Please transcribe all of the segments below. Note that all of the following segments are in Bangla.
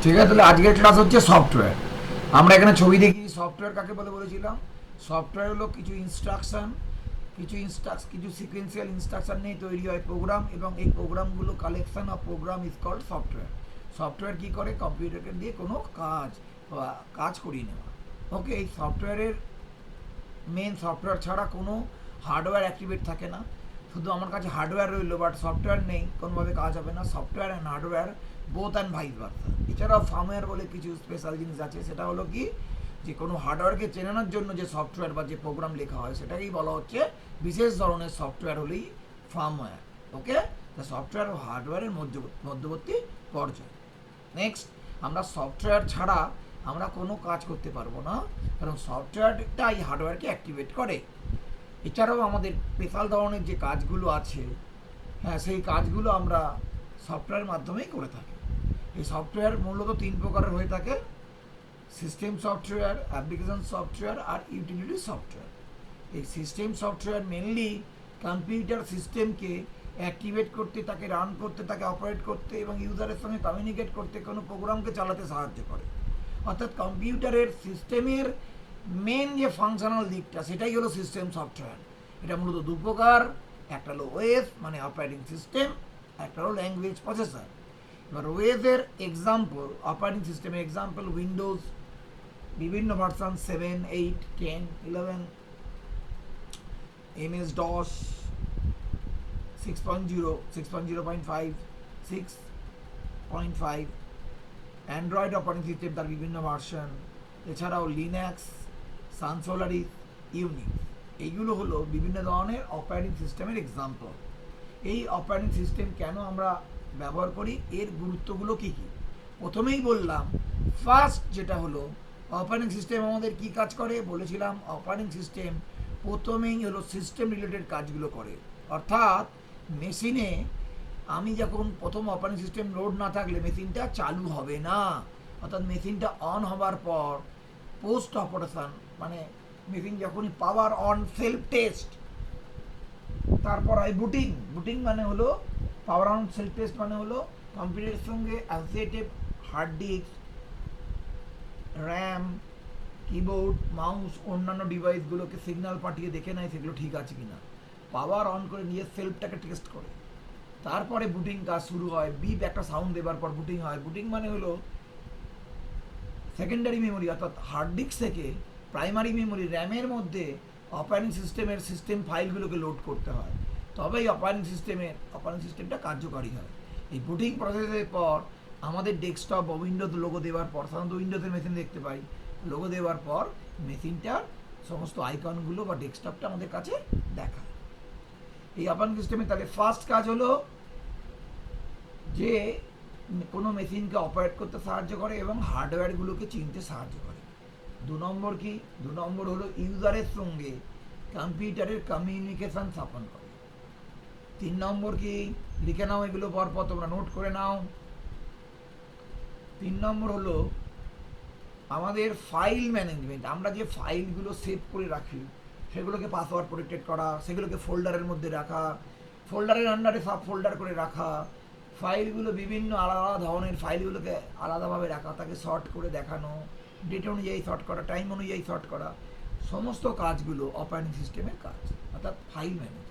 ঠিক আছে, তাহলে আজকের ক্লাস হচ্ছে সফটওয়্যার। আমরা এখানে ছবি দেখি সফটওয়্যার কাকে বলে বলেছিলাম। সফটওয়্যার হলো কিছু ইনস্ট্রাকশন, কিছু সিকোয়েন্সিয়াল ইনস্ট্রাকশন নিয়ে তৈরি হয় প্রোগ্রাম, এবং এই প্রোগ্রামগুলো collection of program is called software. Software কী করে? কম্পিউটারকে দিয়ে কোনো কাজ করিয়ে নেওয়া। ওকে, এই সফটওয়্যারের মেন সফটওয়্যার ছাড়া কোনো হার্ডওয়্যার অ্যাক্টিভেট থাকে না। শুধু আমার কাছে হার্ডওয়্যার রইলো বাট সফটওয়্যার নেই, কোনোভাবে কাজ হবে না। Software and hardware both and vice versa. এছাড়াও ফার্মওয়্যার বলে কিছু স্পেশাল জিনিস আছে, সেটা হলো কি যে কোনো হার্ডওয়্যারকে চেনানোর জন্য যে সফটওয়্যার বা যে প্রোগ্রাম লেখা হয় সেটাকেই বলা হচ্ছে বিশেষ ধরনের সফটওয়্যার, হলেই ফার্মওয়্যার। ওকে, তা সফটওয়্যার ও হার্ডওয়্যারের মধ্যবর্তী পর্যায়। নেক্সট, আমরা সফটওয়্যার ছাড়া আমরা কোনো কাজ করতে পারবো না, কারণ সফটওয়্যারটাই হার্ডওয়্যারকে অ্যাক্টিভেট করে। এছাড়াও আমাদের স্পেশাল ধরনের যে কাজগুলো আছে, হ্যাঁ, সেই কাজগুলো আমরা সফটওয়্যারের মাধ্যমেই করে থাকি। এই সফটওয়্যার মূলত তিন প্রকারের হয়ে থাকে: সিস্টেম সফটওয়্যার, অ্যাপ্লিকেশন সফটওয়্যার আর ইউটিলিটি সফটওয়্যার। এই সিস্টেম সফটওয়্যার মেনলি কম্পিউটার সিস্টেমকে অ্যাক্টিভেট করতে, তাকে রান করতে, তাকে অপারেট করতে এবং ইউজারের সঙ্গে কমিউনিকেট করতে, কোনো প্রোগ্রামকে চালাতে সাহায্য করে। অর্থাৎ কম্পিউটারের সিস্টেমের মেন যে ফাংশনাল দিকটা, সেটাই হলো সিস্টেম সফটওয়্যার। এটা মূলত দু প্রকার, একটা হলো ওএস মানে অপারেটিং সিস্টেম, একটা হলো ল্যাঙ্গুয়েজ প্রসেসর। এবার ওএসের এক্সাম্পল, অপারেটিং সিস্টেমের এক্সাম্পল উইন্ডোজ বিভিন্ন version 7, 8, 10, 11, MS DOS 6.0, 6.0.5, 6.5, Android operating system তার বিভিন্ন ভার্সন, এছাড়াও লিনাক্স, সান সোলারিস, ইউনিক্স। এইগুলো হলো বিভিন্ন ধরনের অপারেটিং সিস্টেমের এক্সাম্পল। এই অপারেটিং সিস্টেম কেন আমরা ব্যবহার করি, এর গুরুত্বগুলো কী কী? প্রথমেই বললাম, ফার্স্ট যেটা হলো অপারেটিং সিস্টেম আমাদের কি কাজ করে বলেছিলাম। অপারেটিং সিস্টেম প্রথমেই হলো সিস্টেম রিলেটেড কাজগুলো করে। অর্থাৎ মেশিনে আমি যখন প্রথম অপারেটিং সিস্টেম লোড না থাকলে মেশিনটা চালু হবে না। অর্থাৎ মেশিনটা অন হবার পর পোস্ট অপারেশন মানে মেশিন যখনই পাওয়ার অন সেলফ টেস্ট, তারপর হয় বুটিং। বুটিং মানে হলো পাওয়ার অন সেলফ টেস্ট, মানে হলো কম্পিউটারের সঙ্গে associated hard disk, RAM, keyboard, mouse, অন্যান্য ডিভাইসগুলোকে সিগন্যাল পাঠিয়ে দেখে নেয় সেগুলো ঠিক আছে কিনা, পাওয়ার অন করে নিয়ে সেলফটাকে টেস্ট করে, তারপরে বুটিং কাজ শুরু হয়। বিপ একটা সাউন্ড দেবার পর বুটিং হয়। বুটিং মানে হলো সেকেন্ডারি মেমোরি অর্থাৎ হার্ড ডিস্ক থেকে প্রাইমারি মেমোরি র্যামের মধ্যে অপারেটিং সিস্টেমের সিস্টেম ফাইলগুলোকে লোড করতে হয়, তবেই অপারেটিং সিস্টেমটা কার্যকারী হয়। এই বুটিং প্রসেসের পর আমাদের ডেস্কটপ বা উইন্ডোজ লোগো দেওয়ার পর, সাধারণত উইন্ডোজের মেশিন দেখতে পাই, লোগো দেওয়ার পর মেশিনটার সমস্ত আইকনগুলো বা ডেস্কটপটা আমাদের কাছে দেখায়। এই অপারেটিং সিস্টেমে তাহলে ফার্স্ট কাজ হলো যে কোনো মেশিনকে অপারেট করতে সাহায্য করে এবং হার্ডওয়্যারগুলোকে চিনতে সাহায্য করে। দু নম্বর কি? দু নম্বর হলো ইউজারের সঙ্গে কম্পিউটারের কমিউনিকেশন স্থাপন করে। তিন নম্বর কি? লিখে নাও এগুলো পরপর, তোমরা নোট করে নাও। তিন নম্বর হলো আমাদের ফাইল ম্যানেজমেন্ট। আমরা যে ফাইলগুলো সেভ করে রাখি সেগুলোকে পাসওয়ার্ড প্রোটেক্টেড করা, সেগুলোকে ফোল্ডারের মধ্যে রাখা, ফোল্ডারের আন্ডারে সাব ফোল্ডার করে রাখা, ফাইলগুলো বিভিন্ন আলাদা ধরনের ফাইলগুলোকে আলাদাভাবে রাখা, তাকে শর্ট করে দেখানো, ডেট অনুযায়ী শর্ট করা, টাইম অনুযায়ী শর্ট করা, সমস্ত কাজগুলো অপারেটিং সিস্টেমের কাজ, অর্থাৎ ফাইল ম্যানেজমেন্ট।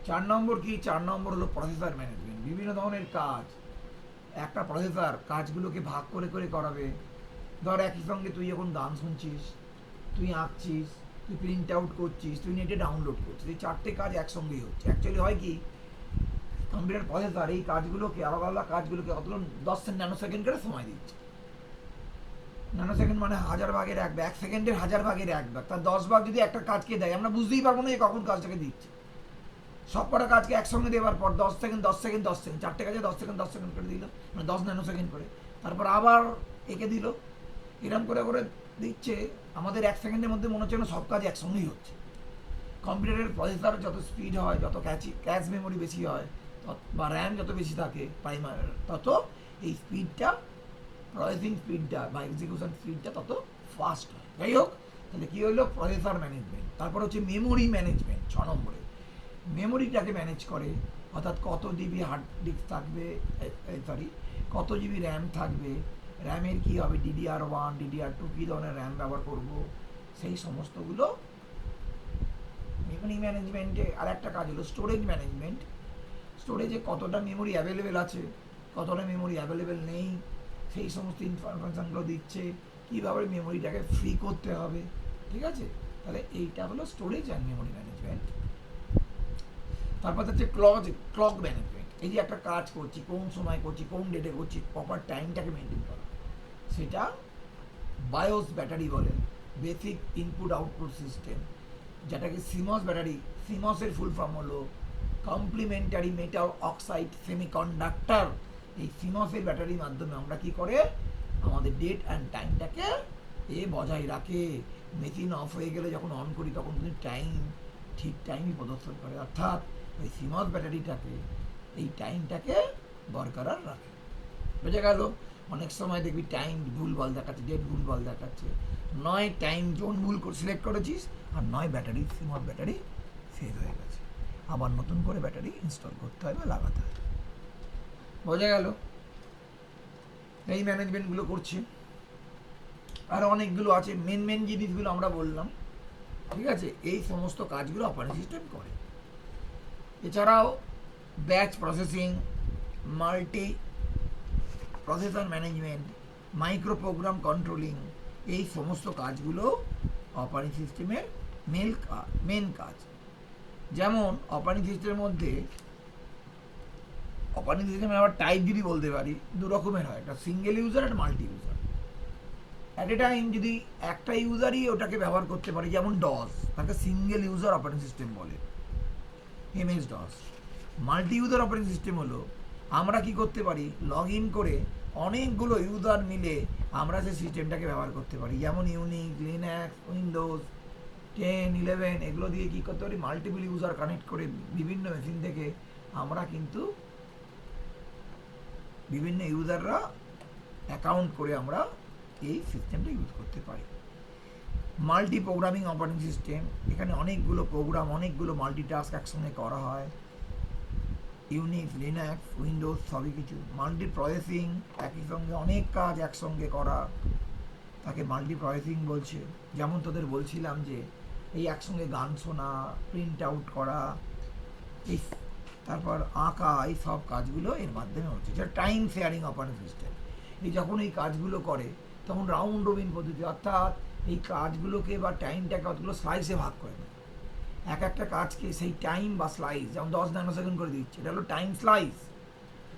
চার নম্বর কি? চার নম্বর হলো প্রসেসর ম্যানেজমেন্ট। বিভিন্ন ধরনের কাজ একটা প্রসেসর কাজগুলোকে ভাগ করে করে করাবে। ধর একই সঙ্গে তুই যখন গান শুনছিস, তুই আঁকছিস, তুই প্রিন্ট আউট করছিস, তুই নেটে ডাউনলোড করছিস, এই চারটে কাজ একসঙ্গেই হচ্ছে। অ্যাকচুয়ালি হয় কি, কম্পিউটার প্রসেসর এই কাজগুলোকে, আলাদা আলাদা কাজগুলোকে অতগুলো 10 ন্যানো সেকেন্ড করে সময় দিচ্ছে। ন্যানো সেকেন্ড মানে 1000 ভাগের 1 ভাগ, 1 সেকেন্ডের 1000 ভাগের 1 ভাগ, তার 10 ভাগ যদি একটা কাজকে দেয় আমরা বুঝতেই পারবো না যে কখন কাজটাকে দিচ্ছে। সব কটা কাজকে একসঙ্গে দেওয়ার পর 10 সেকেন্ড 10 সেকেন্ড 10 সেকেন্ড, চারটে কাজে 10 সেকেন্ড 10 সেকেন্ড করে দিল, মানে 10 ন্যানো সেকেন্ড করে, তারপর আবার একে দিল, এরকম করে করে দিচ্ছে। আমাদের 1 সেকেন্ডের মধ্যে মনে হচ্ছে না সব কাজ একসঙ্গেই হচ্ছে। কম্পিউটারের প্রসেসর যত স্পিড হয়, যত ক্যাশ মেমোরি বেশি হয় বা র্যাম যত বেশি থাকে প্রাইমারি, তত এই স্পিডটা, প্রসেসিং স্পিডটা বা এক্সিকিউশন স্পিডটা তত ফাস্ট হয়। যাই হোক, তাহলে কী হলো? Processor management. তারপর হচ্ছে মেমোরি ম্যানেজমেন্ট 6 নম্বরে। মেমোরিটাকে ম্যানেজ করে, অর্থাৎ কত ডিবি হার্ড ডিস্ক থাকবে, কত জিবি র্যাম থাকবে, র্যামের কী হবে, DDR1 DDR2 কী ধরনের র্যাম ব্যবহার করব, সেই সমস্তগুলো মেমোরি ম্যানেজমেন্টে। আর একটা কাজ হলো স্টোরেজ ম্যানেজমেন্ট। স্টোরেজে কতটা মেমোরি অ্যাভেলেবেল আছে, কতটা মেমোরি অ্যাভেলেবেল নেই, সেই সমস্ত ইনফরমেশানগুলো দিচ্ছে, কীভাবে মেমোরিটাকে ফ্রি করতে হবে, ঠিক আছে। তাহলে এইটা হলো স্টোরেজ অ্যান্ড মেমোরি ম্যানেজমেন্ট। তারপর হচ্ছে ক্লক ম্যানেজমেন্ট। এই যে একটা কাজ করছি, কোন সময় করছি, কোন ডেটে করছি, প্রপার টাইমটাকে মেনটেন করা, সেটা বায়োস ব্যাটারি বলে, বেসিক ইনপুট আউটপুট সিস্টেম, যেটাকে সিমস ব্যাটারি। সিমসের ফুল ফর্ম হলো কমপ্লিমেন্টারি মেটাল অক্সাইড সেমিকন্ডাক্টর। এই সিমসের ব্যাটারির মাধ্যমে আমরা কি করে আমাদের ডেট অ্যান্ড টাইমটাকে বজায় রাখে। মেশিন অফ হয়ে গেলে যখন অন করি তখন কিন্তু টাইম ঠিক টাইমই প্রদর্শন করে, অর্থাৎ ওই সিমস ব্যাটারিটাকে এই টাইমটাকে বরকরার রাখে। বোঝা গেল। অনেক সময় দেখবি টাইম ভুলভাল দেখাচ্ছে, ডেট ভুলভাল দেখাচ্ছে, নয় টাইম জোন ভুল করে সিলেক্ট করেছিস, আর নয় ব্যাটারি সিমস ব্যাটারি শেষ হয়ে গেছে, আবার নতুন করে ব্যাটারি ইনস্টল করতে হয় বা লাগাতে হয়। বোঝা গেল। এই ম্যানেজমেন্টগুলো করছি। আর অনেকগুলো আছে, মেন জিনিসগুলো আমরা বললাম, ঠিক আছে। এই সমস্ত কাজগুলো অপারেটিং সিস্টেম করে। এছাড়াও batch processing, multi processor management, micro program controlling, এই সমস্ত কাজগুলো অপারেটিং সিস্টেমের মেন কাজ। যেমন অপারেটিং সিস্টেমের মধ্যে অপারেটিং সিস্টেমের আবার টাইপ যদি বলতে পারি, দু রকমের হয়, একটা সিঙ্গেল ইউজার আর multi user. At a time যদি একটা ইউজারই ওটাকে ব্যবহার করতে পারে, যেমন ডস, তাকে সিঙ্গেল ইউজার অপারেটিং সিস্টেম বলে, MS DOS. Multi user operating system হলো আমরা কি করতে পারি, লগ ইন করে অনেকগুলো ইউজার মিলে আমরা সেই সিস্টেমটাকে ব্যবহার করতে পারি, যেমন ইউনিক্স, লিনাক্স, উইন্ডোজ 10, 11 এগুলো দিয়ে কী করতে পারি, মাল্টিপল ইউজার কানেক্ট করে বিভিন্ন মেশিন থেকে আমরা কিন্তু বিভিন্ন ইউজাররা অ্যাকাউন্ট করে আমরা এই সিস্টেমটা ইউজ করতে পারি। মাল্টি প্রোগ্রামিং অপারেটিং সিস্টেম, এখানে অনেকগুলো প্রোগ্রাম, অনেকগুলো মাল্টিটাস্ক একসঙ্গে করা হয়, ইউনিক্স, লিনাক্স, উইন্ডোজ সবই কিছু। মাল্টি প্রসেসিং, একই সঙ্গে অনেক কাজ একসঙ্গে করা, তাকে মাল্টি প্রসেসিং বলছে। যেমন তোদের বলছিলাম যে এই একসঙ্গে গান শোনা, প্রিন্ট আউট করা, এই তারপর আঁকা, এই সব কাজগুলো এর মাধ্যমে হচ্ছে। যেটা টাইম শেয়ারিং অপারেটিং সিস্টেম। এই যখন এই কাজগুলো করে তখন রাউন্ড রবিন পদ্ধতি, অর্থাৎ এই কাজগুলোকে বা টাইমটাকে কতগুলো স্লাইসে ভাগ করে নেয়, এক একটা কাজকে সেই টাইম বা স্লাইস, যেমন 10 ন্যানোসেকেন্ড করে দিচ্ছে, এটা হলো টাইম স্লাইস।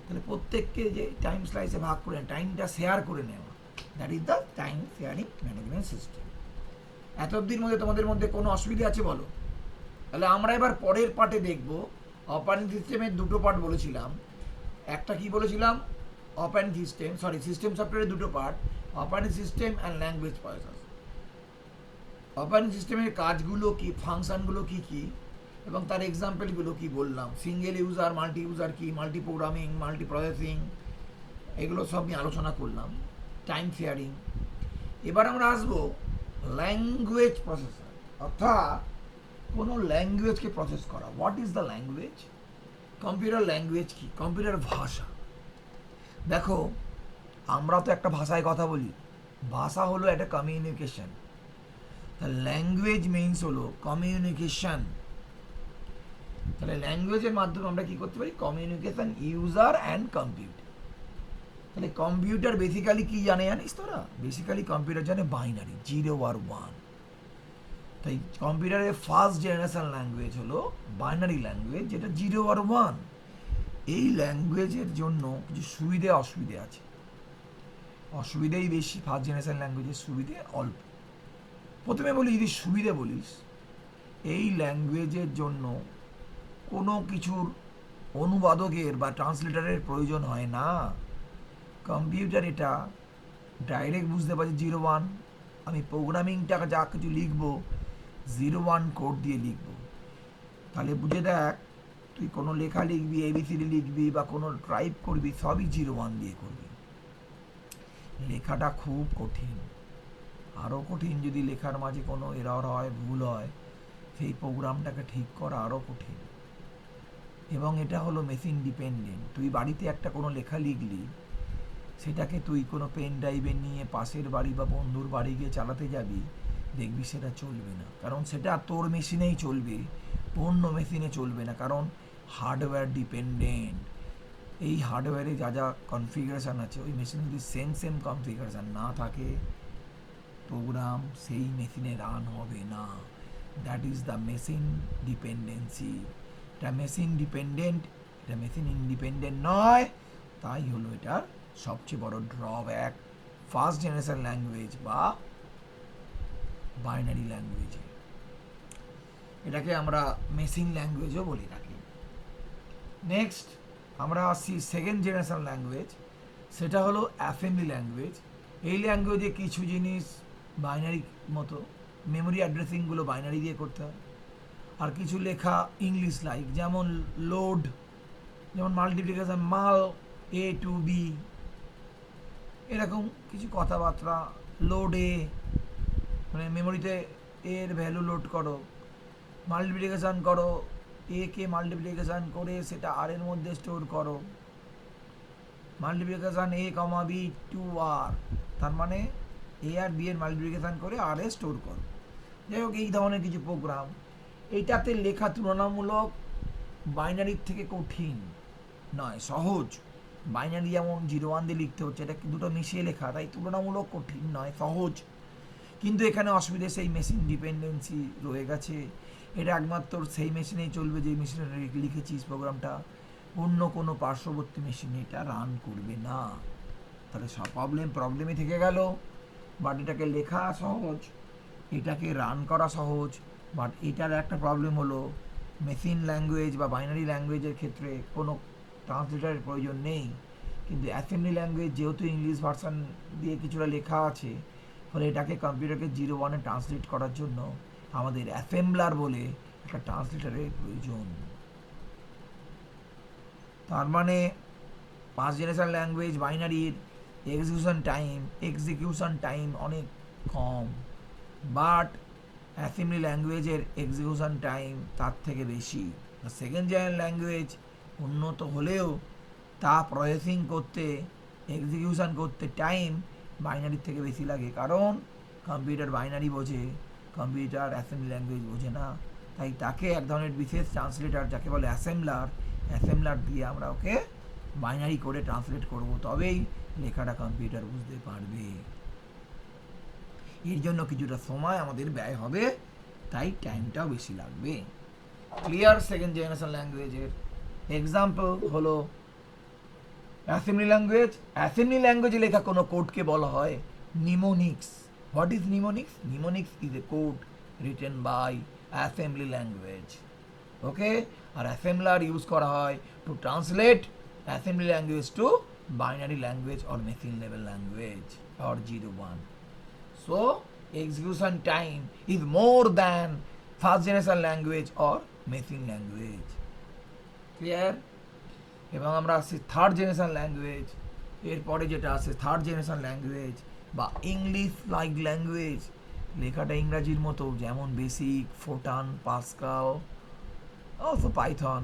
তাহলে প্রত্যেককে যে টাইম স্লাইসে ভাগ করে টাইমটা শেয়ার করে নেওয়া, that is the time sharing management system. এত অবধির মধ্যে তোমাদের মধ্যে কোনো অসুবিধা আছে বলো? তাহলে আমরা এবার পরের পার্টে দেখব অপারেটিং সিস্টেমের দুটো পার্ট বলেছিলাম। একটা কি বলেছিলাম, অপারেটিং সিস্টেম, সিস্টেম সফটওয়্যারের দুটো part, operating system and language processor. Operating সিস্টেমের কাজগুলো কি, ফাংশনগুলো কি কি, এবং তার এক্সাম্পলগুলো কি বললাম, সিঙ্গেল ইউজার, মাল্টি ইউজার কি, মাল্টি প্রোগ্রামিং, মাল্টি প্রসেসিং, এগুলো সব নিয়ে আলোচনা করলাম, টাইম শেয়ারিং। এবার আমরা আসবো ল্যাঙ্গুয়েজ প্রসেসর, অর্থাৎ কোনো ল্যাঙ্গুয়েজকে প্রসেস করা। What is the language? Computer language কি? কম্পিউটার ভাষা। দেখো, আমরা তো একটা ভাষায় কথা বলি, ভাষা হলো একটা কমিউনিকেশন। ল্যাঙ্গুয়েজ মিনস হলো কমিউনিকেশন। তাহলে ল্যাঙ্গুয়েজের মাধ্যমে আমরা কি করতে পারি, কমিউনিকেশন ইউজার অ্যান্ড কম্পিউটার। তাহলে কম্পিউটার বেসিক্যালি কি জানে জানিস তোরা? বেসিক্যালি কম্পিউটার জানে বাইনারি, 0 আর 1। তাই কম্পিউটারের ফার্স্ট জেনারেশন ল্যাঙ্গুয়েজ হলো বাইনারি ল্যাঙ্গুয়েজ, যেটা 0 আর 1। এই ল্যাঙ্গুয়েজের জন্য কিছু সুবিধে অসুবিধে আছে। অসুবিধেই বেশি, ফার্স্ট জেনারেশন ল্যাঙ্গুয়েজের সুবিধে অল্প। প্রথমে বলি, যদি সুবিধে বলিস, এই ল্যাঙ্গুয়েজের জন্য কোনো কিছুর অনুবাদকের বা ট্রান্সলেটারের প্রয়োজন হয় না। কম্পিউটার এটা ডাইরেক্ট বুঝতে পারছে 0 1। আমি প্রোগ্রামিংটা যা কিছু লিখবো 0 1 কোড দিয়ে লিখবো। তাহলে বুঝে দেখ, তুই কোনো লেখা লিখবি, ABCD লিখবি বা কোনো টাইপ করবি, সবই 0 1 দিয়ে করবি। লেখাটা খুব কঠিন। আরও কঠিন যদি লেখার মাঝে কোনো এরর হয়, ভুল হয়, সেই প্রোগ্রামটাকে ঠিক করা আরও কঠিন। এবং এটা হলো মেশিন ডিপেন্ডেন্ট। তুই বাড়িতে একটা কোনো লেখা লিখলি, সেটাকে তুই কোনো পেন ড্রাইভে নিয়ে পাশের বাড়ি বা বন্ধুর বাড়ি গিয়ে চালাতে যাবি, দেখবি সেটা চলবে না, কারণ সেটা তোর মেশিনেই চলবে, অন্য মেশিনে চলবে না, কারণ হার্ডওয়্যার ডিপেন্ডেন্ট। এই হার্ডওয়্যারে যা যা কনফিগারেশান আছে ওই মেশিনে যদি সেম কনফিগারেশান না থাকে, প্রোগ্রাম সেই মেশিনে রান হবে না। That is the machine dependency. এটা মেশিন ডিপেন্ডেন্ট, এটা মেশিন ইন্ডিপেন্ডেন্ট নয়, তাই হলো এটার সবচেয়ে বড় ড্রব্যাক ফার্স্ট জেনারেশন ল্যাঙ্গুয়েজ বা বাইনারি ল্যাঙ্গুয়েজে। এটাকে আমরা মেশিন ল্যাঙ্গুয়েজও বলে থাকি। নেক্সট আমরা আসছি সেকেন্ড জেনারেশন ল্যাঙ্গুয়েজ, সেটা হলো অ্যাসেম্বলি ল্যাঙ্গুয়েজ। এই ল্যাঙ্গুয়েজে কিছু জিনিস বাইনারি মতো, মেমোরি অ্যাড্রেসিংগুলো বাইনারি দিয়ে করতে হয়, আর কিছু লেখা ইংলিশ লাইক, যেমন লোড, যেমন মাল্টিপ্লিকেশন, মাল এ টু বি, এরকম কিছু কথাবার্তা, লোড এ মানে মেমোরিতে এর ভ্যালু লোড করো, মাল্টিপ্লিকেশান করো, এ কে মাল্টিপ্লিকেশান করে সেটা আর এর মধ্যে স্টোর করো, মাল্টিপ্লিকেশান এ কমা বি টু আর, তার মানে এ আর বি এর মাল্টিপ্লিকেশান করে আর এ স্টোর করো। যাই হোক, এই ধরনের কিছু প্রোগ্রাম, এইটাতে লেখা তুলনামূলক বাইনারির থেকে কঠিন নয়, সহজ। বাইনারি যেমন 0 1 দিয়ে লিখতে হচ্ছে, এটা দুটো মিশিয়ে লেখা, তাই তুলনামূলক কঠিন নয়, সহজ। কিন্তু এখানে অসুবিধা সেই মেশিন ডিপেন্ডেন্সি রয়ে গেছে। এটা একমাত্র সেই মেশিনেই চলবে যে মেশিনে লিখেছিস প্রোগ্রামটা, অন্য কোনো পার্শ্ববর্তী মেশিনে এটা রান করবে না। তাহলে সব প্রবলেমই থেকে গেল। বাট এটাকে লেখা সহজ, এটাকে রান করা সহজ, বাট এটার একটা প্রবলেম হলো মেশিন ল্যাঙ্গুয়েজ বা বাইনারি ল্যাঙ্গুয়েজের ক্ষেত্রে কোনো ট্রান্সলেটারের প্রয়োজন নেই, কিন্তু অ্যাসেম্বলি ল্যাঙ্গুয়েজ যেহেতু ইংলিশ ভার্সান দিয়ে কিছুটা লেখা আছে, ফলে এটাকে কম্পিউটারকে 0 1 ট্রান্সলেট করার জন্য আমাদের অ্যাসেম্বলার বলে একটা ট্রান্সলেটারের প্রয়োজন। তার মানে ফার্স্ট জেনারেশন ল্যাঙ্গুয়েজ বাইনারির এক্সিকিউশন টাইম অনেক কম, বাট অ্যাসেম্বলি ল্যাঙ্গুয়েজের এক্সিকিউশন টাইম তার থেকে বেশি। সেকেন্ড জেনারেশন ল্যাঙ্গুয়েজ উন্নত হলেও তা প্রসেসিং করতে, এক্সিকিউশন করতে টাইম বাইনারির থেকে বেশি লাগে, কারণ কম্পিউটার বাইনারি বোঝে, কম্পিউটার অ্যাসেম্বলি ল্যাঙ্গুয়েজ বোঝে না। তাই তাকে এক ধরনের বিশেষ ট্রান্সলেটার, যাকে বলে অ্যাসেম্বলার দিয়ে আমরা ওকে বাইনারি করে ট্রান্সলেট করব, তবেই লেখাটা কম্পিউটার বুঝতে পারবে। এর জন্য কিছুটা সময় আমাদের ব্যয় হবে, তাই টাইমটাও বেশি লাগবে। ক্লিয়ার? সেকেন্ড জেনারেশন ল্যাঙ্গুয়েজের এক্সাম্পল হলো অ্যাসেম্বলি ল্যাঙ্গুয়েজ। অ্যাসেম্বলি ল্যাঙ্গুয়েজে লেখা কোনো কোডকে বলা হয় mnemonics. What is mnemonics? Mnemonics is a code written by assembly language. Okay, আর অ্যাসেম্বলার ইউজ করা হয় to translate assembly language to binary language or machine level language or 0 1. So execution time is more than first generation language or machine language. Clear? এবং আমরা আসছি থার্ড জেনারেশন ল্যাঙ্গুয়েজ। এরপরে যেটা আছে থার্ড জেনারেশন ল্যাঙ্গুয়েজ বা ইংলিশ লাইক ল্যাঙ্গুয়েজ, লেখাটা ইংরাজির মতো, যেমন বেসিক, ফোটান, পাসকাল, অলসো পাইথন।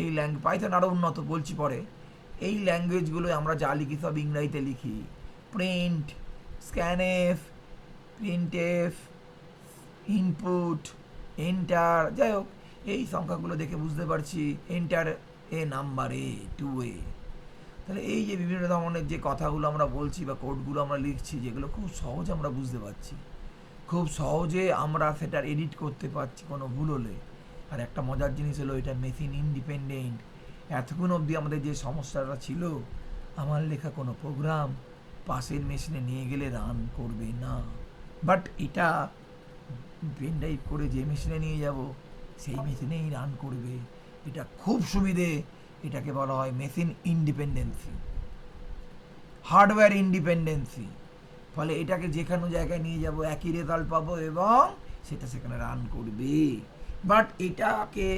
এই পাইথন আরও উন্নত, বলছি পরে। এই ল্যাঙ্গুয়েজগুলো আমরা যা লিখি সব ইংরাজিতে লিখি। Print, scanf, printf, input, enter, যাই হোক এই সংখ্যাগুলো দেখে বুঝতে পারছি enter a number a to a. তাহলে এই যে বিভিন্ন ধরনের যে কথাগুলো আমরা বলছি বা কোডগুলো আমরা লিখছি, যেগুলো খুব সহজে আমরা বুঝতে পারছি, খুব সহজে আমরা সেটার এডিট করতে পারছি কোনো ভুল হলে। আর একটা মজার জিনিস হলো এটা মেশিন ইন্ডিপেন্ডেন্ট। এতক্ষণ অবধি আমাদের যে সমস্যাটা ছিল, আমার লেখা কোনো প্রোগ্রাম পাশের মেশিনে নিয়ে গেলে রান করবে না, বাট এটা পেন ড্রাইভ করে যে মেশিনে নিয়ে যাব সেই মেশিনেই রান করবে। এটা খুব সুবিধে, এটাকে বলা হয় মেশিন ইন্ডিপেন্ডেন্সি, হার্ডওয়্যার ইন্ডিপেন্ডেন্সি। ফলে এটাকে যে কোনো জায়গায় নিয়ে যাব একই রেজাল্ট পাবো এবং সেটা সেখানে রান করবে। বাট এটাকে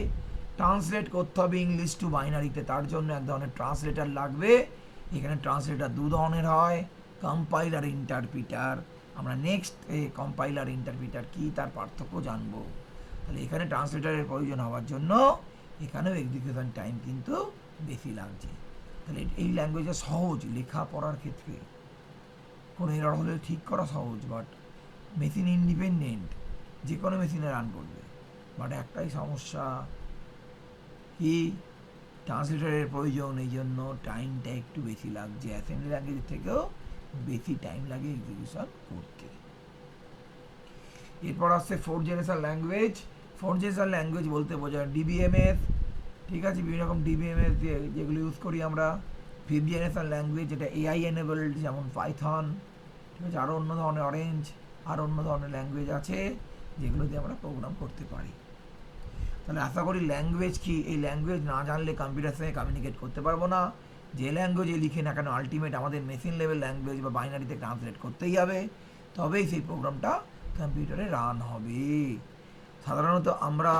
ট্রান্সলেট করতে হবে ইংলিশ টু বাইনারিতে, তার জন্য এক ধরনের ট্রান্সলেটার লাগবে। এখানে ট্রান্সলেটার দু ধরনের হয়, কম্পাইলার, ইন্টারপ্রিটার। আমরা নেক্সট কম্পাইলার ইন্টারপ্রিটার কি তার পার্থক্য জানবো। তাহলে এখানে ট্রান্সলেটারের প্রয়োজন হওয়ার জন্য এখানেও এক্সিকিউশন টাইম কিন্তু বেশি লাগছে। তাহলে এই ল্যাঙ্গুয়েজে সহজ লেখা পড়ার ক্ষেত্রে, কোনো এরর হলে ঠিক করা সহজ, বাট মেশিন ইন্ডিপেন্ডেন্ট, যে কোনো মেশিনে রান করবে। বাট একটাই সমস্যা কি, ট্রান্সলেটারের প্রয়োজন, এই জন্য টাইমটা একটু বেশি লাগছে, অ্যাসেম্বলি ল্যাঙ্গুয়েজের থেকেও বেশি টাইম লাগে এক্সিকিউশন করতে। এরপর আসছে fourth generation language. Fourth generation language বলতে বোঝায় ডিবিএমএস, ঠিক আছে, বিভিন্ন রকম ডিবিএমএস যেগুলো ইউজ করি আমরা। ফিফথ জেনারেশন ল্যাঙ্গুয়েজ যেটা এআই এনেবলড, যেমন পাইথন, ঠিক আছে, আরও অন্য ধরনের অরেঞ্জ, আর অন্য ধরনের ল্যাঙ্গুয়েজ আছে যেগুলো দিয়ে আমরা প্রোগ্রাম করতে পারি। তাহলে আশা করি ল্যাঙ্গুয়েজ কি, এই ল্যাঙ্গুয়েজ না জানলে কম্পিউটার সঙ্গে কমিউনিকেট করতে পারবো না। যে ল্যাঙ্গুয়েজে লিখে না কেন আলটিমেট আমাদের মেশিন লেভেল ল্যাঙ্গুয়েজ বা বাইনারিতে ট্রান্সলেট করতেই হবে, তবেই সেই প্রোগ্রামটা কম্পিউটারে রান হবে। সাধারণত আমরা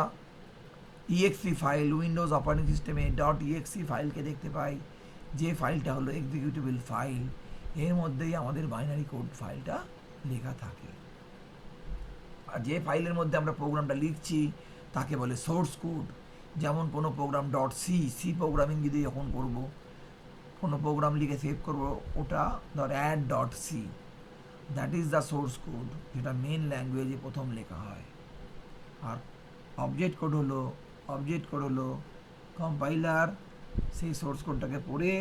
ইএক্সি ফাইল, উইন্ডোজ অপারেটিং সিস্টেমে .exe ফাইলকে দেখতে পাই, যে ফাইলটা হলো এক্সিকিউটেবল ফাইল, এর মধ্যেই আমাদের বাইনারি কোড ফাইলটা লেখা থাকে। আর যে ফাইলের মধ্যে আমরা প্রোগ্রামটা লিখছি তাকে বলে সোর্স কোড। যেমন কোনো প্রোগ্রাম .c প্রোগ্রামিং যদি যখন করব, কোনো প্রোগ্রাম লিখে সেভ করব, ওটা ধর add.c, that is the source code, যেটা মেন ল্যাঙ্গুয়েজে প্রথম লেখা হয়। আর অবজেক্ট কোড হলো কম্পাইলার সেই সোর্স কোডটাকে পড়ে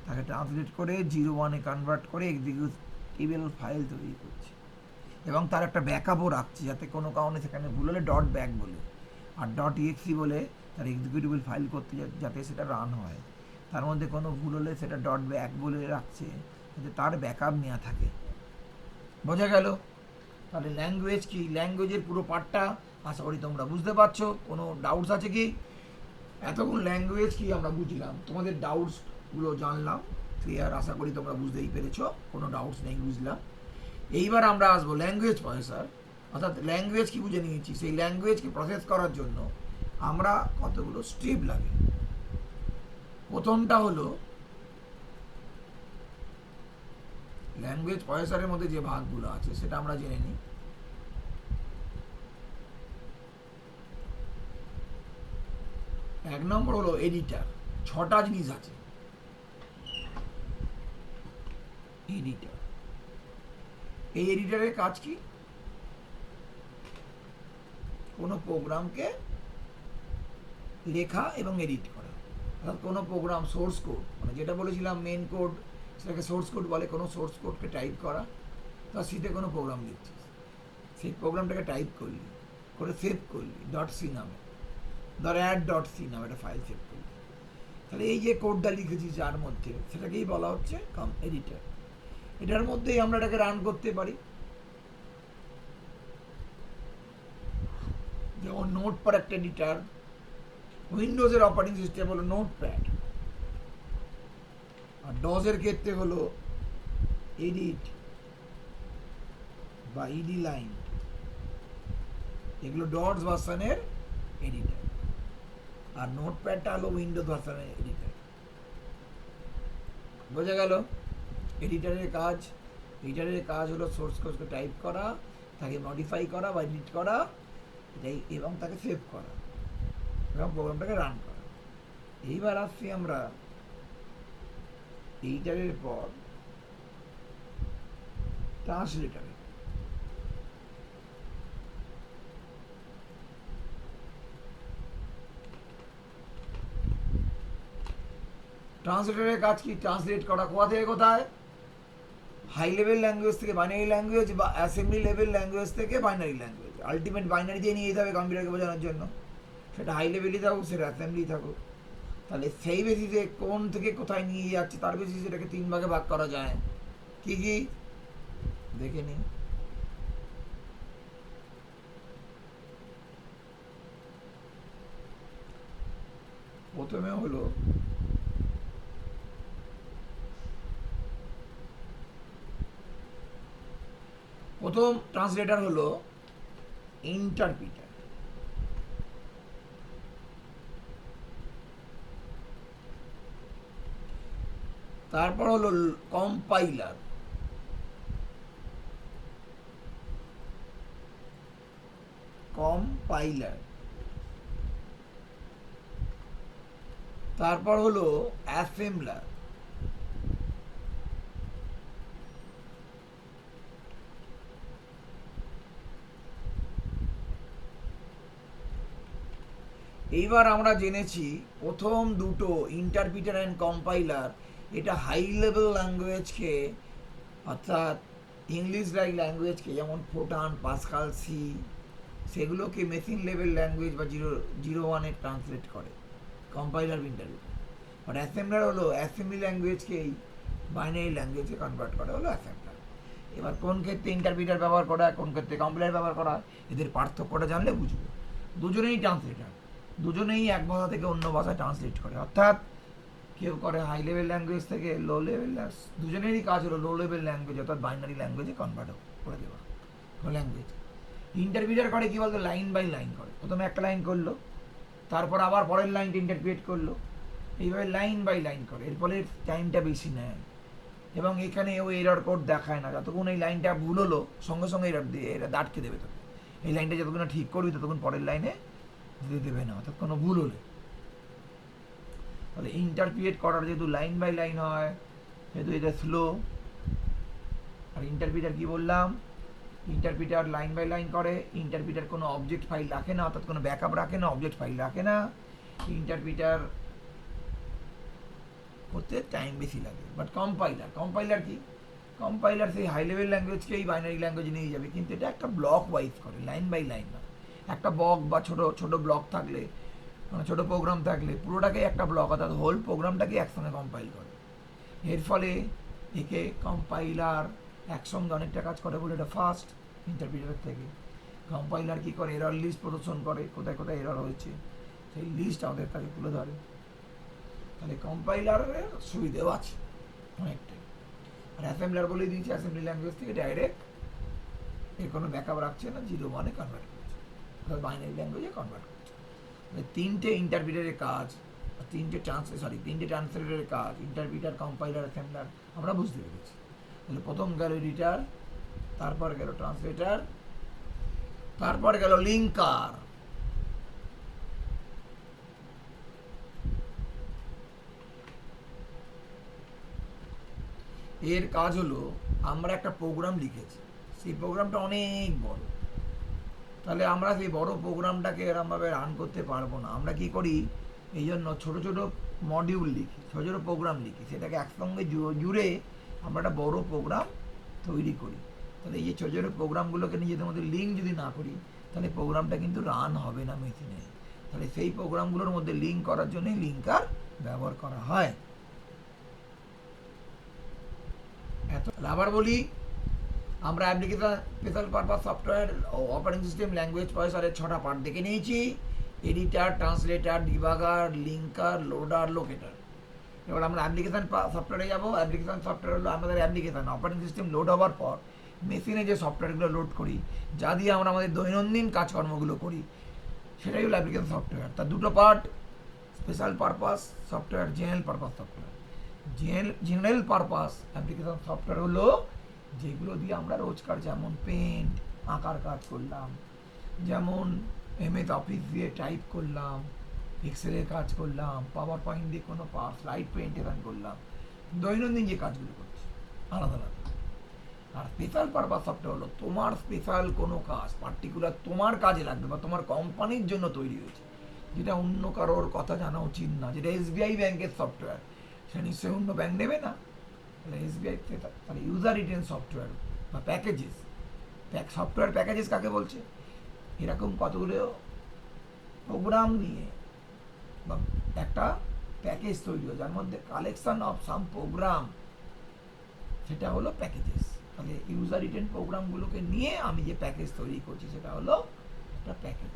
তাকে ট্রান্সলেট করে 0-1 কনভার্ট করে এক্সিকিউটেবল ফাইল তৈরি করছে, এবং তার একটা ব্যাকআপও রাখছে, যাতে কোনো কারণে সেখানে ভুল হলে .back বলে আর .exe বলে তার এক্সিকিউটেবল ফাইল করতে, যাতে সেটা রান হয়। তার মধ্যে কোনো ভুল হলে সেটা .back বলে রাখছে, যাতে তার ব্যাকআপ নেওয়া থাকে। বোঝা গেল? তাহলে ল্যাঙ্গুয়েজ কি, ল্যাঙ্গুয়েজের পুরো পার্টটা আশা করি তোমরা বুঝতে পারছো। কোনো ডাউটস আছে কি? এতক্ষণ ল্যাঙ্গুয়েজ কি আমরা বুঝলাম, তোমাদের ডাউটসগুলো জানলাম, ক্লিয়ার, আশা করি তোমরা বুঝতেই পেরেছো, কোনো ডাউটস নেই, বুঝলাম। এইবার আমরা আসবো ল্যাঙ্গুয়েজ প্রসেসর, অর্থাৎ ল্যাঙ্গুয়েজ কি বুঝে নিয়েছি, সেই ল্যাঙ্গুয়েজকে প্রসেস করার জন্য আমরা কতগুলো স্টেপ লাগে। প্রথমটা হলো ল্যাঙ্গুয়েজ প্রসেসরের মধ্যে যে ভাগগুলো আছে সেটা আমরা জেনে নিই। এক নম্বর হলো এডিটার। 6টা জিনিস আছে এডিটার। এই এডিটারের কাজ কি, কোনো প্রোগ্রামকে লেখা এবং এডিট করা। অর্থাৎ কোনো প্রোগ্রাম সোর্স কোড, মানে যেটা বলেছিলাম মেন কোড, সেটাকে সোর্স কোড বলে। কোনো সোর্স কোডকে টাইপ করা, তার সিটে কোনো প্রোগ্রাম লিখছিস, সেই প্রোগ্রামটাকে টাইপ করলি, করে সেভ করলি .c নামে, ধর add.c নামে একটা ফাইল সেভ করলি। তাহলে এই যে কোডটা লিখেছিস যার মধ্যে, সেটাকেই বলা হচ্ছে এডিটার। এটার মধ্যেই আমরা এটাকে রান করতে পারি। যেমন নোটপ্যাড একটা এডিটার, উইন্ডোজের অপারেটিং সিস্টেম হলো নোটপ্যাড, আর ডসের ক্ষেত্রে হলো এডিট বা ইডি লাইন, এগুলো ডস ভার্সনের এডিটার। আর নোটপ্যাডটা হলো উইন্ডোজ ভার্সনের এডিটার। বোঝা গেল? এডিটারের কাজ হলো সোর্স কোডকে টাইপ করা, তাকে মডিফাই করা বা এডিট করা, এটাই, এবং তাকে সেভ করা এবং প্রোগ্রামটাকে রান করা। এইবার আসছি আমরা এডিটারের পর ট্রান্সলেটারে। ট্রান্সলেটারের কাজ কি, ট্রান্সলেট করা কোথা থেকে কোথায়, হাই লেভেল ল্যাঙ্গুয়েজ থেকে বাইনারি ল্যাঙ্গুয়েজ, বা অ্যাসেম্বলি লেভেল ল্যাঙ্গুয়েজ থেকে বাইনারি ল্যাঙ্গুয়েজ। আলটিমেট বাইনারি দিয়ে নিয়ে যেতে হবে কম্পিউটারকে বোঝানোর জন্য, সেটা হাই লেভেলই থাকুক, সেটা অ্যাসেম্বলি থাকুক। তাহলে সেই বেসিসে কোন থেকে কোথায় নিয়ে যাচ্ছে তার বেসিসে এটাকে 3 ভাগে ভাগ করা যায়। কি কি দেখে নিই। প্রথমে হলো প্রথম ট্রান্সলেটর হলো ইন্টারপ্রিটার। তারপর হলো কম্পাইলার, তারপর হলো অ্যাসেম্বলার, এইবার আমরা জেনেছি প্রথম দুটো ইন্টারপ্রিটার অ্যান্ড কম্পাইলার, এটা হাই লেভেল ল্যাঙ্গুয়েজকে, অর্থাৎ ইংলিশ লাইক ল্যাঙ্গুয়েজকে, যেমন ফোটান, পাসকাল, সি, সেগুলোকে মেশিন লেভেল ল্যাঙ্গুয়েজ বা 001-এ ট্রান্সলেট করে কম্পাইলার ইন্টারপ্রিটার। আর অ্যাসেম্বলার হলো অ্যাসেম্বলি ল্যাঙ্গুয়েজকেই বাইনারি ল্যাঙ্গুয়েজে কনভার্ট করে, হলো অ্যাসেম্বলার। এবার কোন ক্ষেত্রে ইন্টারপ্রিটার ব্যবহার করা হয়, কোন ক্ষেত্রে কম্পাইলার ব্যবহার করা হয়, এদের পার্থক্যটা জানলে বুঝবো। দুজনেই ট্রান্সলেটার, দুজনেই এক ভাষা থেকে অন্য ভাষায় ট্রান্সলেট করে, অর্থাৎ কেউ করে হাই লেভেল ল্যাঙ্গুয়েজ থেকে লো লেভেল, দুজনেরই কাজ হলো লো লেভেল ল্যাঙ্গুয়েজ অর্থাৎ বাইনারি ল্যাঙ্গুয়েজে কনভার্ট করে দেওয়া ল্যাঙ্গুয়েজ। ইন্টারপ্রিটার করে কি বলতো, লাইন বাই লাইন করে, প্রথমে একটা লাইন করলো, তারপর আবার পরের লাইনটা ইন্টারপ্রিট করলো, এইভাবে লাইন বাই লাইন করে, এর ফলে টাইমটা বেশি নেয় এবং এখানে ও এরর কোড দেখায় না। যতক্ষণ এই লাইনটা ভুল হলো সঙ্গে সঙ্গে এরর দিয়ে এটা দাঁটকে দেবে তোকে, এই লাইনটা যতক্ষণ ঠিক করবি ততক্ষণ পরের লাইনে দিতে দেবে না, অর্থাৎ কোনো ভুল হলে। তাহলে ইন্টারপ্রিট করার যেহেতু লাইন বাই লাইন হয় সেহেতু এটা স্লো। আর ইন্টারপ্রিটার কি বললাম, ইন্টারপ্রিটার লাইন বাই লাইন করে, ইন্টারপ্রিটার কোনো অবজেক্ট ফাইল রাখে না, অর্থাৎ কোনো ব্যাকআপ রাখে না, অবজেক্ট ফাইল রাখে না। ইন্টারপ্রিটার করতে টাইম বেশি লাগে। বাট কম্পাইলার কি, কম্পাইলার সেই হাই লেভেল ল্যাঙ্গুয়েজকেই বাইনারি ল্যাঙ্গুয়েজে নিয়ে যাবে, কিন্তু এটা একটা ব্লক ওয়াইজ করে, লাইন বাই লাইন না। একটা বক বা ছোট ছোট ব্লক থাকলে, মানে ছোটো প্রোগ্রাম থাকলে পুরোটাকে একটা ব্লক অর্থাৎ হোল প্রোগ্রামটাকে একসঙ্গে কম্পাইল করে। এর ফলে একে কম্পাইলার একসঙ্গে অনেকটা কাজ করে বলে এটা ফাস্ট ইন্টারপ্রিটারের থেকে। কম্পাইলার কী করে, এরর লিস্ট প্রদর্শন করে, কোথায় কোথায় এরর হয়েছে সেই লিস্ট আমাদের কাছে তুলে ধরে। তাহলে কম্পাইলারের সুবিধেও আছে অনেকটাই। আর অ্যাসেম্বলার বলে দিয়েছে অ্যাসেম্বলি ল্যাঙ্গুয়েজ থেকে ডাইরেক্ট, এর কোনো ব্যাকআপ রাখছে না, 0-1-এ কনভার্ট করছে, অর্থাৎ বাইনারি ল্যাঙ্গুয়েজে কনভার্ট করছে। তিনটে ইন্টারপ্রিটারের কাজ, তিনটে ট্রান্সলেটরের কাজ, ইন্টারপ্রিটার, কম্পাইলার, অ্যাসেম্বলার, আমরা বুঝতে পেরেছি। তাহলে প্রথম গেল এডিটার, তারপর গেল ট্রান্সলেটার, তারপর গেল লিঙ্কার। এর কাজ হলো, আমরা একটা প্রোগ্রাম লিখেছি, সেই প্রোগ্রামটা অনেক বড়, তাহলে আমরা সেই বড় প্রোগ্রামটাকে এরমভাবে রান করতে পারবো না। আমরা কি করি, এই জন্য ছোটো ছোটো মডিউল লিখি, ছোটো ছোটো প্রোগ্রাম লিখি, সেটাকে একসঙ্গে জুড়ে আমরা একটা বড় প্রোগ্রাম তৈরি করি। তাহলে এই যে ছোটো ছোটো প্রোগ্রামগুলোকে নিজেদের মধ্যে লিঙ্ক যদি না করি তাহলে প্রোগ্রামটা কিন্তু রান হবে না মেশিনে। তাহলে সেই প্রোগ্রামগুলোর মধ্যে লিঙ্ক করার জন্যই লিঙ্কার ব্যবহার করা হয়। এত আবার বলি, আমরা অ্যাপ্লিকেশন স্পেশাল পারপাস সফটওয়্যার ও অপারেটিং সিস্টেম ল্যাঙ্গুয়েজ প্রসেসরের 6টা পার্ট দেখে নিয়েছি, editor, translator, debugger, linker, loader, locator. এবার আমরা অ্যাপ্লিকেশন সফটওয়্যারে যাবো। অ্যাপ্লিকেশন সফটওয়্যার হলো আমাদের অ্যাপ্লিকেশন অপারেটিং সিস্টেম লোড হওয়ার পর মেশিনে যে সফটওয়্যারগুলো লোড করি, যা দিয়ে আমরা আমাদের দৈনন্দিন কাজকর্মগুলো করি, সেটাই হলো অ্যাপ্লিকেশন সফটওয়্যার। তার দুটো part, special purpose software, general purpose software. General purpose application software হলো যেগুলো দিয়ে আমরা রোজকার, যেমন পেন্ট, আঁকার কাজ করলাম, যেমন MS অফিস দিয়ে টাইপ করলাম, এক্সেলের কাজ করলাম, পাওয়ার পয়েন্ট দিয়ে কোনো স্লাইড প্রেজেন্টেশন করলাম, দৈনন্দিন যে কাজগুলো করছি আলাদা আলাদা। আর স্পেশাল পারপাস সফটওয়্যার হলো তোমার স্পেশাল কোনো কাজ, পার্টিকুলার তোমার কাজে লাগবে বা তোমার কোম্পানির জন্য তৈরি হয়েছে, যেটা অন্য কারোর কথা জানা উচিত না। যেটা SBI ব্যাংকের সফটওয়্যার, সেটা নিশ্চয়ই অন্য ব্যাংক নেবে না, তাহলে SBI। তাহলে ইউজার রিটেন সফটওয়্যার বা প্যাকেজেস, সফটওয়্যার প্যাকেজেস কাকে বলছে, এরকম কতগুলো প্রোগ্রাম নিয়ে বা একটা প্যাকেজ তৈরি হয় যার মধ্যে কালেকশন অফ সাম প্রোগ্রাম, সেটা হলো প্যাকেজেস। তাহলে ইউজার রিটেন প্রোগ্রামগুলোকে নিয়ে আমি যে প্যাকেজ তৈরি করছি সেটা হলো একটা প্যাকেজ।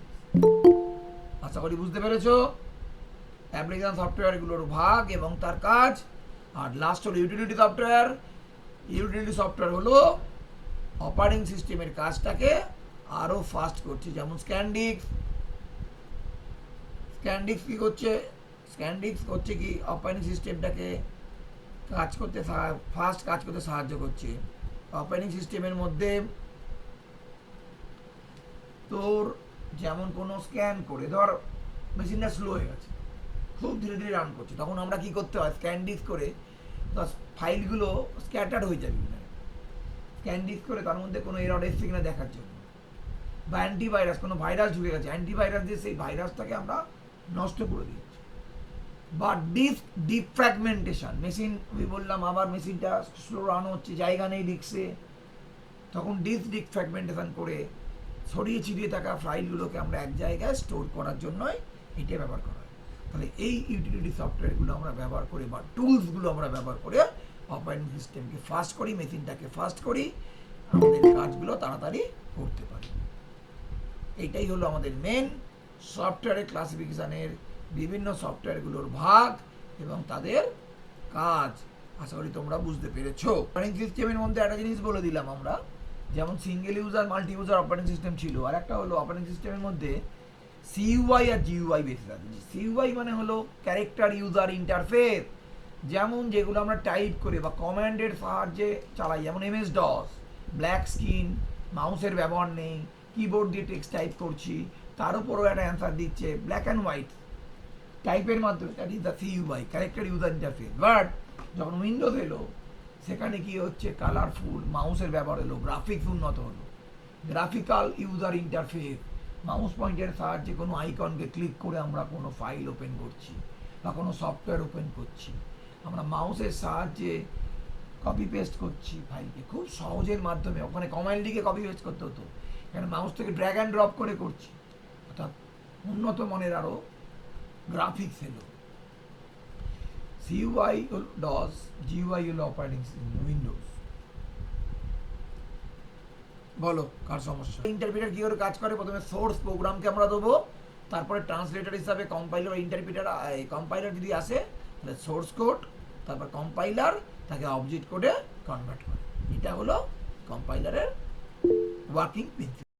আশা করি বুঝতে পেরেছো অ্যাপ্লিকেশন সফটওয়্যারগুলোর ভাগ এবং তার কাজ। আর লাস্ট হলো ইউটিলিটি সফটওয়্যার। ইউটিলিটি সফটওয়্যার হলো অপারেটিং সিস্টেমের কাজটাকে আরও ফাস্ট করছে, যেমন স্ক্যানডিক্স কী করছে, স্ক্যানডিক্স করছে কি অপারেটিং সিস্টেমটাকে ফাস্ট কাজ করতে সাহায্য করছে। অপারেটিং সিস্টেমের মধ্যে তোর যেমন কোনো স্ক্যান করে, ধর মেশিনটা স্লো হয়ে গেছে, খুব ধীরে ধীরে রান করছে, তখন আমরা কি করতে হয়, স্ক্যানডিক্স করে ফাইলগুলো স্ক্যাটার্ড হয়ে যাবে, স্ক্যানডিক্স করে তার মধ্যে কোনো এরর এসছে কিনা দেখার জন্য। বা অ্যান্টিভাইরাস, কোনো ভাইরাস ঢুকে গেছে, অ্যান্টিভাইরাস দিয়ে সেই ভাইরাসটাকে আমরা নষ্ট করে দিচ্ছে। বা ডিফ্র্যাগমেন্টেশন, মেশিন আমি বললাম আবার মেশিনটা স্লো রান হচ্ছে, জায়গা নেই ডিস্কে, তখন ডিফ্র্যাগমেন্টেশন করে ছড়িয়ে ছিটিয়ে থাকা ফাইলগুলোকে আমরা এক জায়গায় স্টোর করার জন্যই এটা ব্যবহার করা হয়। তাহলে এই ইউটিলিটি সফটওয়্যারগুলো আমরা ব্যবহার করে বা টুলসগুলো আমরা ব্যবহার করে অপারেটিং সিস্টেমকে ফাস্ট করি, মেশিনটাকে ফাস্ট করি, আমাদের কাজগুলো তাড়াতাড়ি করতে পারি। এইটাই হলো আমাদের মেন সফটওয়্যারের ক্লাসিফিকেশানের বিভিন্ন সফটওয়্যারগুলোর ভাগ এবং তাদের কাজ। আশা করি তোমরা বুঝতে পেরেছো। অপারেটিং সিস্টেমের মধ্যে একটা জিনিস বলে দিলাম আমরা, যেমন single user, multi user operating system ছিল, আর একটা হলো অপারেটিং সিস্টেমের মধ্যে সিইউআই আর জিইউআই বেশি থাকে। সিইউআই মানে হলো ক্যারেক্টার ইউজার ইন্টারফেস, যেমন যেগুলো আমরা টাইপ করে বা কমান্ডের সাহায্যে চালাই, যেমন এমএস ডস, ব্ল্যাক স্ক্রিন, মাউসের ব্যবহার নেই, কিবোর্ড দিয়ে টেক্সট টাইপ করছি, তার উপরও একটা অ্যান্সার দিচ্ছে ব্ল্যাক অ্যান্ড হোয়াইট টাইপের মাধ্যমে, that is the সিইউআই, character user interface. But যখন উইন্ডোজ এলো সেখানে কি হচ্ছে, কালারফুল মাউসের ব্যবহার এলো, গ্রাফিক্স উন্নত হলো, গ্রাফিক্যাল ইউজার ইন্টারফেস, মাউস পয়েন্টের সাহায্যে কোনো আইকনকে ক্লিক করে আমরা কোনো ফাইল ওপেন করছি বা কোনো সফটওয়্যার ওপেন করছি, আমরা মাউসের সাহায্যে কপি পেস্ট করছি ফাইলকে খুব সহজের মাধ্যমে। ওখানে কমান্ড লিখে কপি পেস্ট করতে হতো, এখানে মাউস থেকে ড্র্যাগ অ্যান্ড ড্রপ করে করছি, অর্থাৎ উন্নত মানের আরও গ্রাফিক্স এলো। সিইউআই হল ডস, জিইউআই হলো অপারেটিং সিস্টেম উইন্ডোজ। বলো কার সমস্যা? ইন্টারপ্রিটার কি করে কাজ করে? প্রথমে সোর্স প্রোগ্রামকে আমরা দেবো, তারপরে ট্রান্সলেটর হিসাবে কম্পাইলার, ইন্টারপ্রিটার কম্পাইলার যদি আসে তাহলে সোর্স কোড, তারপর কম্পাইলার তাকে অবজেক্ট কোডে কনভার্ট করে। এটা হলো কম্পাইলারের ওয়ার্কিং প্রিন্সিপাল।